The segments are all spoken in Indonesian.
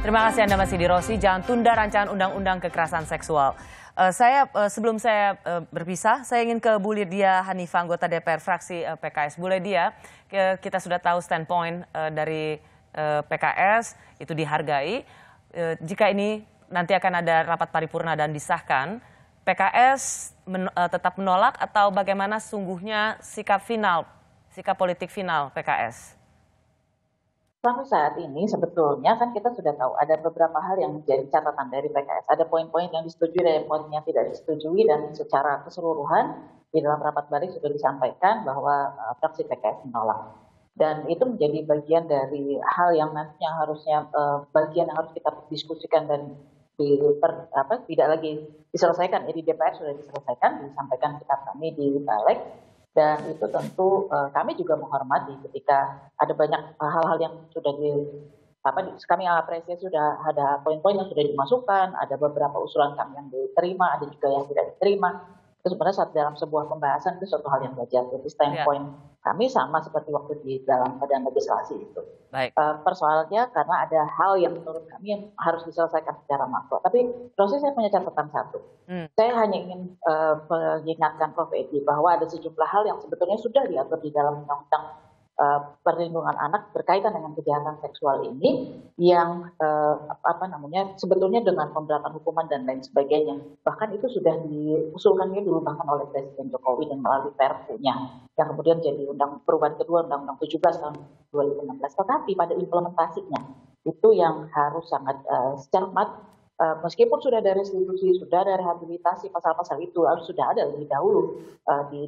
Terima kasih Anda masih di Rosi. Jangan tunda rancangan undang-undang kekerasan seksual. Sebelum saya berpisah, saya ingin ke Bu Lydia Hanifah, anggota DPR fraksi PKS. Bu Lydia, kita sudah tahu standpoint dari PKS, itu dihargai. Jika ini nanti akan ada rapat paripurna dan disahkan, PKS tetap menolak atau bagaimana sungguhnya sikap politik final PKS? Sampai saat ini sebetulnya kan kita sudah tahu ada beberapa hal yang menjadi catatan dari PKS. Ada poin-poin yang disetujui dan poin yang tidak disetujui, dan secara keseluruhan di dalam rapat balik sudah disampaikan bahwa fraksi PKS menolak. Dan itu menjadi bagian dari hal yang nantinya harusnya bagian yang harus kita diskusikan dan tidak lagi diselesaikan. Di DPR sudah diselesaikan, disampaikan sikap kami di balik. Dan itu tentu kami juga menghormati ketika ada banyak hal-hal yang sudah kami apresiasi, sudah ada poin-poin yang sudah dimasukkan, ada beberapa usulan kami yang diterima, ada juga yang tidak diterima. Itu sebenarnya saat dalam sebuah pembahasan itu suatu hal yang wajar. Jadi standpoint kami sama seperti waktu di dalam badan legislasi itu. Persoalannya karena ada hal yang menurut kami yang harus diselesaikan secara makro. Tapi proses saya punya catatan satu. Saya hanya ingin mengingatkan Prof. Edi bahwa ada sejumlah hal yang sebetulnya sudah diatur di dalam undang-undang perlindungan anak berkaitan dengan kejahatan seksual ini yang sebetulnya dengan pemberatan hukuman dan lain sebagainya. Bahkan itu sudah diusulkan dulu bahkan oleh Presiden Jokowi dan melalui Perpu-nya yang kemudian jadi perubahan kedua Undang-Undang 17 tahun 2016. Tetapi pada implementasinya itu yang harus sangat cermat. Meskipun sudah ada restitusi, sudah ada rehabilitasi, pasal-pasal itu harus sudah ada lebih dahulu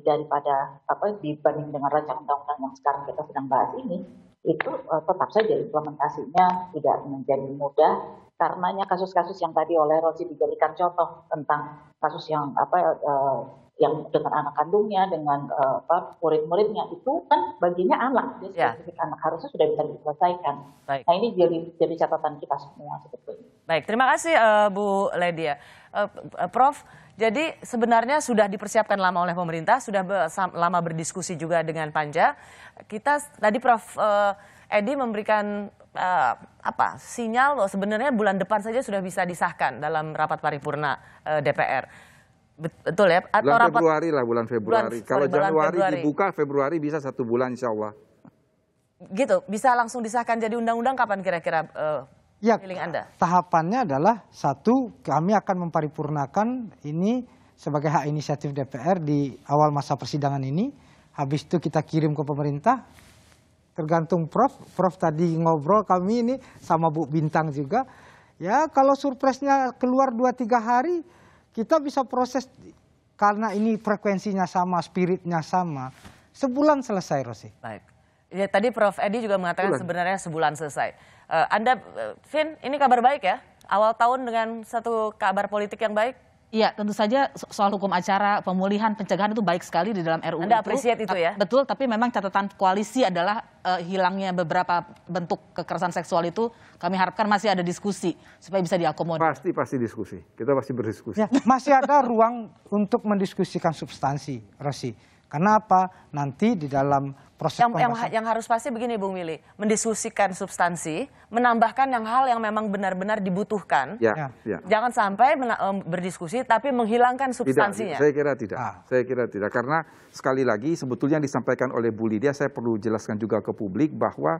daripada dibanding dengan rancangan undang-undang yang sekarang kita sedang bahas ini, itu tetap saja implementasinya tidak menjadi mudah karenanya kasus-kasus yang tadi oleh Rosi dijadikan contoh tentang kasus yang yang dengan anak kandungnya, dengan murid-muridnya, itu kan baginya anak, spesifik anak, harusnya sudah bisa diselesaikan. Nah ini jadi catatan kita semua sebetulnya. Baik, terima kasih Bu Lydia. Prof, jadi sebenarnya sudah dipersiapkan lama oleh pemerintah, sudah lama berdiskusi juga dengan Panja. Kita tadi Prof Edi memberikan sinyal bahwa sebenarnya bulan depan saja sudah bisa disahkan dalam rapat paripurna DPR. Betul ya? Atau bulan Februari lah, bulan Februari. Kalau Januari dibuka, Februari bisa 1 bulan insya Allah. Gitu, bisa langsung disahkan jadi undang-undang kapan kira-kira feeling Anda? Tahapannya adalah kami akan memparipurnakan ini sebagai hak inisiatif DPR di awal masa persidangan ini. Habis itu kita kirim ke pemerintah. Tergantung Prof tadi ngobrol kami ini sama Bu Bintang juga. Ya kalau surprise-nya keluar 2-3 hari, kita bisa proses karena ini frekuensinya sama, spiritnya sama. Sebulan selesai, Rosi. Baik. Ya, tadi Prof Edi juga mengatakan sebenarnya sebulan selesai. Anda, Vin, ini kabar baik ya? Awal tahun dengan satu kabar politik yang baik? Iya, tentu saja soal hukum acara, pemulihan, pencegahan itu baik sekali di dalam RUU. Anda appreciate itu ya? Betul, tapi memang catatan koalisi adalah hilangnya beberapa bentuk kekerasan seksual itu. Kami harapkan masih ada diskusi supaya bisa diakomodir. Pasti diskusi. Kita pasti berdiskusi. Ya, masih ada ruang untuk mendiskusikan substansi, Rosi. Karena apa? Nanti di dalam proses yang harus pasti begini Bung Willy, mendiskusikan substansi, menambahkan hal yang memang benar-benar dibutuhkan. Jangan sampai berdiskusi tapi menghilangkan substansinya. Saya kira tidak. Saya kira tidak. Karena sekali lagi sebetulnya yang disampaikan oleh Bu Lydia, saya perlu jelaskan juga ke publik bahwa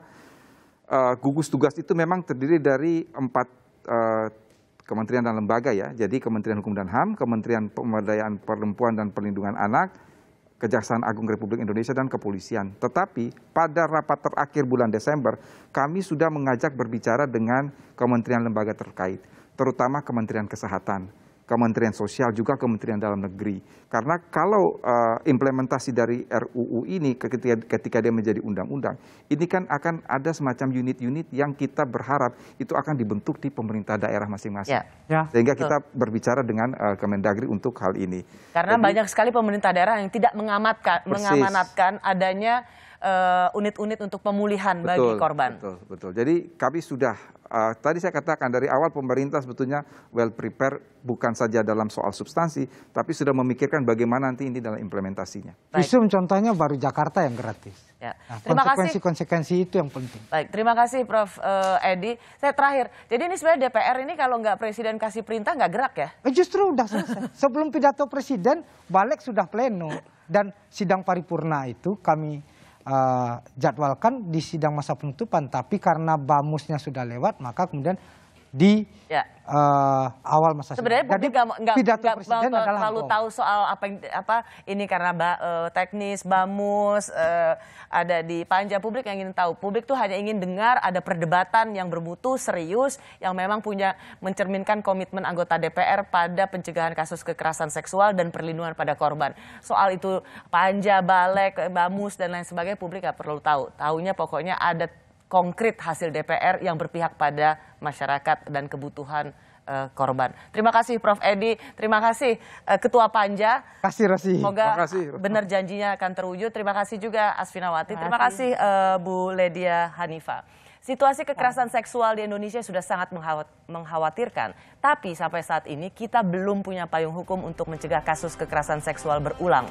gugus tugas itu memang terdiri dari 4 kementerian dan lembaga ya. Jadi Kementerian Hukum dan HAM, Kementerian Pemberdayaan Perempuan dan Perlindungan Anak, Kejaksaan Agung Republik Indonesia, dan Kepolisian. Tetapi pada rapat terakhir bulan Desember, kami sudah mengajak berbicara dengan kementerian lembaga terkait, terutama Kementerian Kesehatan, Kementerian Sosial, juga Kementerian Dalam Negeri. Karena kalau implementasi dari RUU ini ketika dia menjadi undang-undang, ini kan akan ada semacam unit-unit yang kita berharap itu akan dibentuk di pemerintah daerah masing-masing. Sehingga kita berbicara dengan Kemendagri untuk hal ini. Karena banyak sekali pemerintah daerah yang tidak mengamanatkan adanya unit-unit untuk pemulihan bagi korban. Betul. Jadi kami sudah, tadi saya katakan dari awal pemerintah sebetulnya well prepare, bukan saja dalam soal substansi, tapi sudah memikirkan bagaimana nanti ini dalam implementasinya. Visum contohnya baru Jakarta yang gratis. Ya. Nah, Terima kasih. konsekuensi itu yang penting. Baik, terima kasih Prof. Edi. Saya terakhir, jadi ini sebenarnya DPR ini kalau nggak Presiden kasih perintah nggak gerak ya? Justru udah selesai. Sebelum pidato Presiden, balik sudah pleno. Dan sidang paripurna itu kami jadwalkan di sidang masa penutupan. Tapi karena bamusnya sudah lewat, maka kemudian di awal masa sebenarnya publik nggak terlalu tahu soal apa ini karena teknis bamus ada di panja. Publik yang ingin tahu, publik tuh hanya ingin dengar ada perdebatan yang bermutu serius yang memang mencerminkan komitmen anggota DPR pada pencegahan kasus kekerasan seksual dan perlindungan pada korban. Soal itu panja, balek, bamus dan lain sebagainya publik nggak perlu tahu. Tahunya pokoknya ada konkret hasil DPR yang berpihak pada masyarakat dan kebutuhan korban. Terima kasih Prof. Edi, terima kasih Ketua Panja. Kasih Rosi. Semoga benar janjinya akan terwujud. Terima kasih juga Asfinawati. Terima kasih Bu Ledia Hanifa. Situasi kekerasan seksual di Indonesia sudah sangat mengkhawatirkan. Tapi sampai saat ini kita belum punya payung hukum untuk mencegah kasus kekerasan seksual berulang.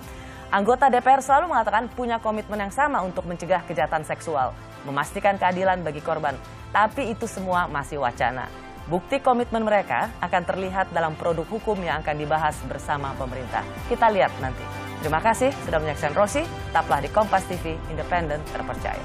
Anggota DPR selalu mengatakan punya komitmen yang sama untuk mencegah kejahatan seksual, memastikan keadilan bagi korban. Tapi itu semua masih wacana. Bukti komitmen mereka akan terlihat dalam produk hukum yang akan dibahas bersama pemerintah. Kita lihat nanti. Terima kasih sudah menyaksikan Rosi. Tetaplah di Kompas TV, independen, terpercaya.